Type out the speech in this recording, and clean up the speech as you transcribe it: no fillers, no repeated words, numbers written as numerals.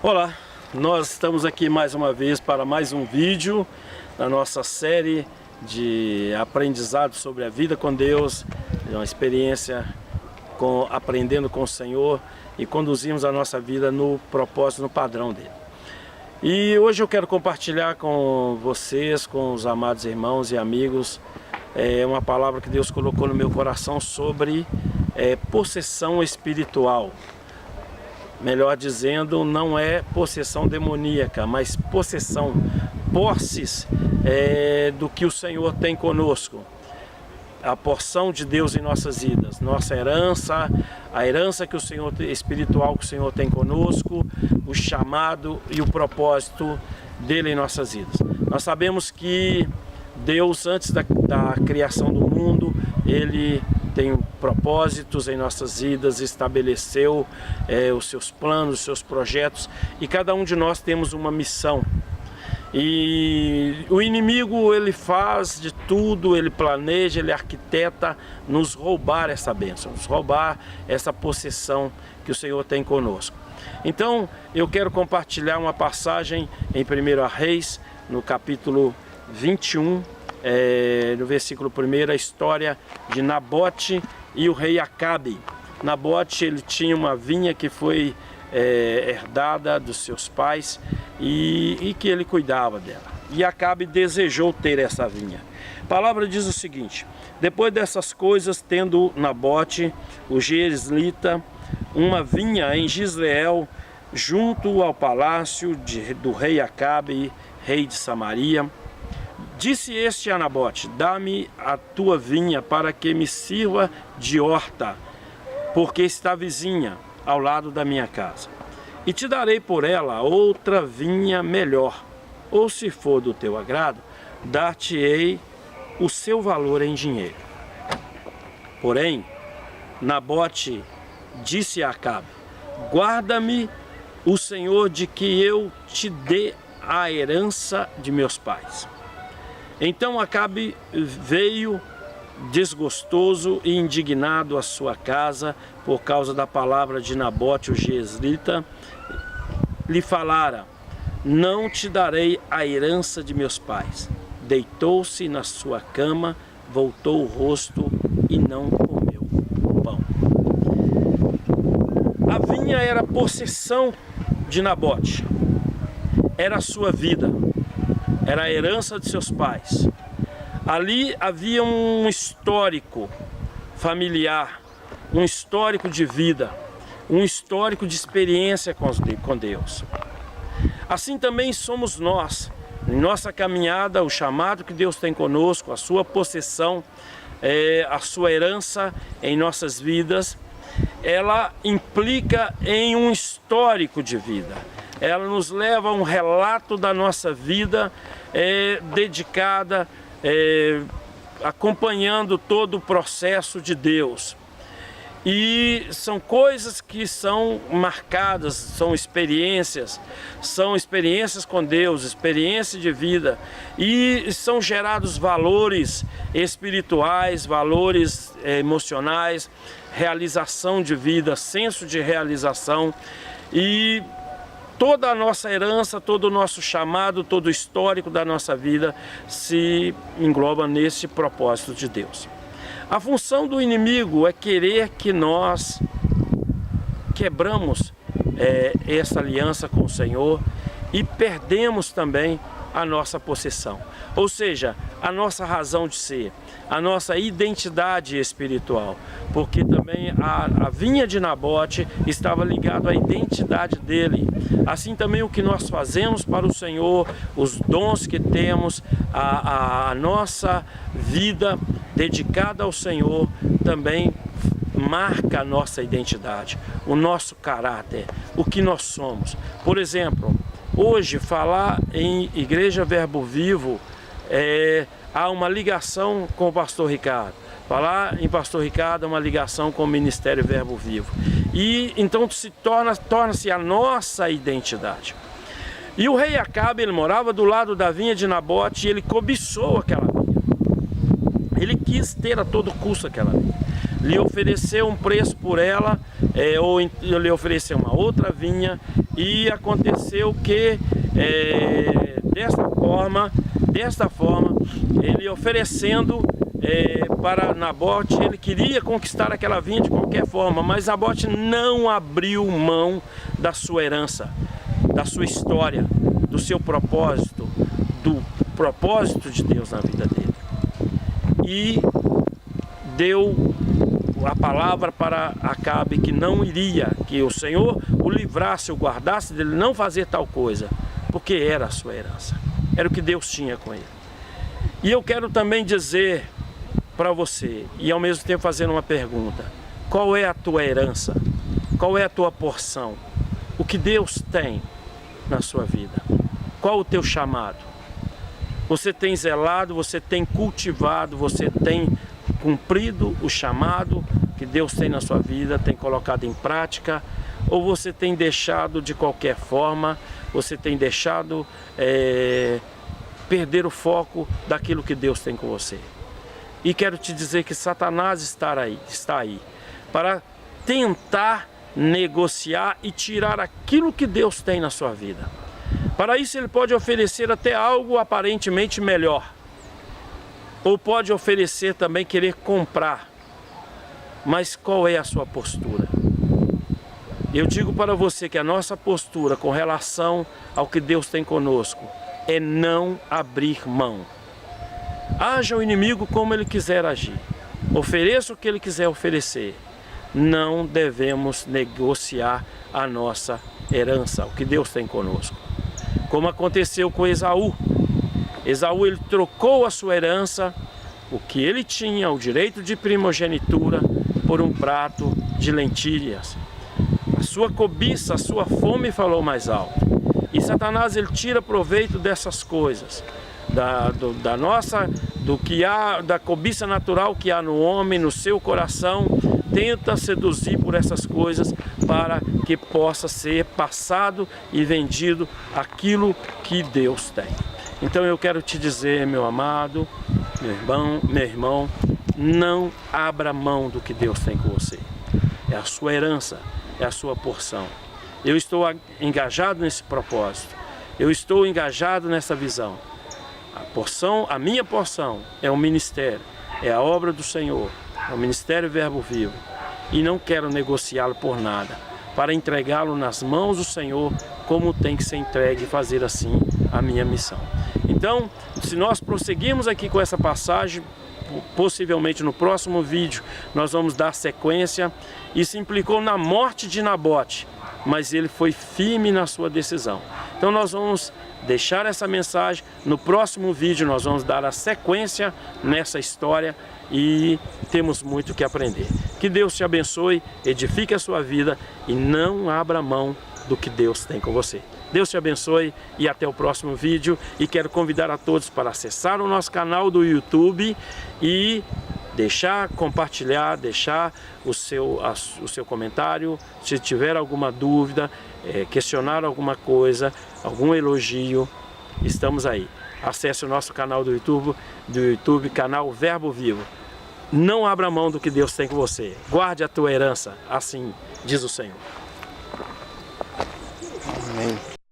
Olá, nós estamos aqui mais uma vez para mais um vídeo na nossa série de aprendizado sobre a vida com Deus, uma experiência aprendendo com o Senhor e conduzimos a nossa vida no propósito, no padrão dele. E hoje eu quero compartilhar com vocês, com os amados irmãos e amigos, uma palavra que Deus colocou no meu coração sobre possessão espiritual. Melhor dizendo, não é possessão demoníaca, mas possessão, posses do que o Senhor tem conosco. A porção de Deus em nossas vidas, nossa herança, a herança que o Senhor espiritual que o Senhor tem conosco, o chamado e o propósito dele em nossas vidas. Nós sabemos que Deus, antes da criação do mundo, ele tem propósitos em nossas vidas, estabeleceu os seus planos, os seus projetos, e cada um de nós temos uma missão. E o inimigo, ele faz de tudo, ele planeja, ele arquiteta nos roubar essa bênção, nos roubar essa possessão que o Senhor tem conosco. Então, eu quero compartilhar uma passagem em 1 Reis, no capítulo 21, no versículo 1, a história de Nabote e o rei Acabe. Nabote, ele tinha uma vinha que foi herdada dos seus pais e que ele cuidava dela. E Acabe desejou ter essa vinha. A palavra diz o seguinte: depois dessas coisas, tendo Nabote, o jezreelita, uma vinha em Jezreel, junto ao palácio do rei Acabe, rei de Samaria, disse este a Nabote: dá-me a tua vinha para que me sirva de horta, porque está vizinha ao lado da minha casa. E te darei por ela outra vinha melhor, ou se for do teu agrado, dar-te-ei o seu valor em dinheiro. Porém, Nabote disse a Acabe: guarda-me o Senhor de que eu te dê a herança de meus pais. Então Acabe veio desgostoso e indignado à sua casa por causa da palavra de Nabote, o jezreelita, lhe falara: não te darei a herança de meus pais. Deitou-se na sua cama, voltou o rosto e não comeu pão. A vinha era possessão de Nabote, era a sua vida, era a herança de seus pais. Ali havia um histórico familiar, um histórico de vida, um histórico de experiência com Deus. Assim também somos nós, em nossa caminhada, o chamado que Deus tem conosco, a sua possessão, a sua herança em nossas vidas, ela implica em um histórico de vida. Ela nos leva a um relato da nossa vida dedicada, acompanhando todo o processo de Deus. E são coisas que são marcadas, são experiências com Deus, experiência de vida, e são gerados valores espirituais, valores emocionais, realização de vida, senso de realização. E toda a nossa herança, todo o nosso chamado, todo o histórico da nossa vida se engloba nesse propósito de Deus. A função do inimigo é querer que nós quebramos essa aliança com o Senhor e perdemos também a nossa possessão, ou seja, a nossa razão de ser, a nossa identidade espiritual, porque também a vinha de Nabote estava ligada à identidade dele. Assim também o que nós fazemos para o Senhor, os dons que temos, a nossa vida dedicada ao Senhor também marca a nossa identidade, o nosso caráter, o que nós somos. Por exemplo, hoje falar em Igreja Verbo Vivo, há uma ligação com o pastor Ricardo. Falar em pastor Ricardo é uma ligação com o Ministério Verbo Vivo. E então torna-se a nossa identidade. E o rei Acabe, ele morava do lado da vinha de Nabote e ele cobiçou aquela vinha. Ele quis ter a todo custo aquela vinha. lhe ofereceu um preço por ela, ou lhe ofereceu uma outra vinha, e aconteceu que desta forma, ele oferecendo para Nabote, ele queria conquistar aquela vinha de qualquer forma, mas Nabote não abriu mão da sua herança, da sua história, do seu propósito, do propósito de Deus na vida dele. E deu a palavra para Acabe que não iria, que o Senhor o livrasse, o guardasse dele não fazer tal coisa, porque era a sua herança, era o que Deus tinha com ele. E eu quero também dizer para você, e ao mesmo tempo fazer uma pergunta: qual é a tua herança? Qual é a tua porção? O que Deus tem na sua vida? Qual o teu chamado? Você tem zelado, você tem cultivado, você tem cumprido o chamado que Deus tem na sua vida, tem colocado em prática, ou você tem deixado de qualquer forma, você tem deixado perder o foco daquilo que Deus tem com você? E quero te dizer que Satanás está aí para tentar negociar e tirar aquilo que Deus tem na sua vida. Para isso ele pode oferecer até algo aparentemente melhor, ou pode oferecer também querer comprar. Mas qual é a sua postura? Eu digo para você que a nossa postura com relação ao que Deus tem conosco é não abrir mão. Haja o inimigo como ele quiser agir, ofereça o que ele quiser oferecer, não devemos negociar a nossa herança, o que Deus tem conosco. Como aconteceu com Esaú. Esaú, ele trocou a sua herança, o que ele tinha, o direito de primogenitura, por um prato de lentilhas. A sua cobiça, a sua fome falou mais alto. E Satanás, ele tira proveito dessas coisas, da cobiça natural que há no homem, no seu coração, tenta seduzir por essas coisas para que possa ser passado e vendido aquilo que Deus tem. Então eu quero te dizer, meu amado, meu irmão, não abra mão do que Deus tem com você. É a sua herança, é a sua porção. Eu estou engajado nesse propósito, eu estou engajado nessa visão. A minha porção é o ministério, é a obra do Senhor, é o ministério Verbo Vivo. E não quero negociá-lo por nada, para entregá-lo nas mãos do Senhor, como tem que ser entregue e fazer assim a minha missão. Então, se nós prosseguirmos aqui com essa passagem, possivelmente no próximo vídeo nós vamos dar sequência. Isso implicou na morte de Nabote, mas ele foi firme na sua decisão. Então nós vamos deixar essa mensagem, no próximo vídeo nós vamos dar a sequência nessa história e temos muito que aprender. Que Deus te abençoe, edifique a sua vida e não abra mão do que Deus tem com você. Deus te abençoe e até o próximo vídeo. E quero convidar a todos para acessar o nosso canal do YouTube e compartilhar, deixar o seu comentário. Se tiver alguma dúvida, questionar alguma coisa, algum elogio, estamos aí. Acesse o nosso canal do YouTube, canal Verbo Vivo. Não abra mão do que Deus tem com você. Guarde a tua herança, assim diz o Senhor. Amém.